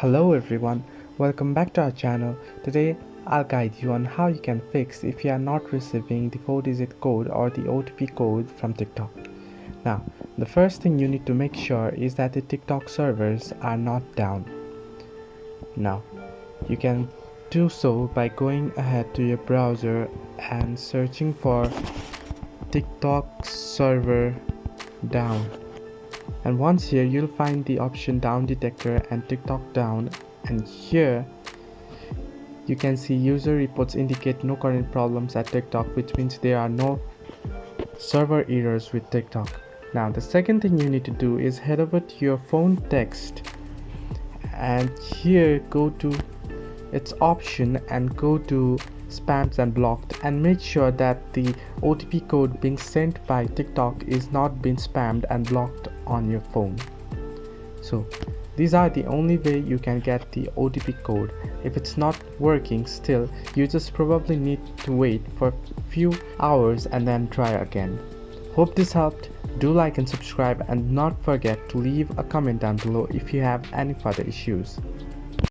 Hello everyone, welcome back to our channel. Today I'll guide you on how you can fix if you are not receiving the 4-digit code or the OTP code from TikTok. Now, the first thing you need to make sure is that the TikTok servers are not down. Now, you can do so by going ahead to your browser and searching for TikTok server down. And once here you'll find the option down detector and TikTok down, and here you can see user reports indicate no current problems at TikTok, which means there are no server errors with TikTok. Now the second thing you need to do is head over to your phone text and here go to its option and go to spams and blocked, and make sure that the OTP code being sent by TikTok is not being spammed and blocked on your phone. So these are the only way you can get the OTP code. If it's not working still, you just probably need to wait for a few hours and then try again. Hope this helped. Do like and subscribe, and not forget to leave a comment down below if you have any further issues.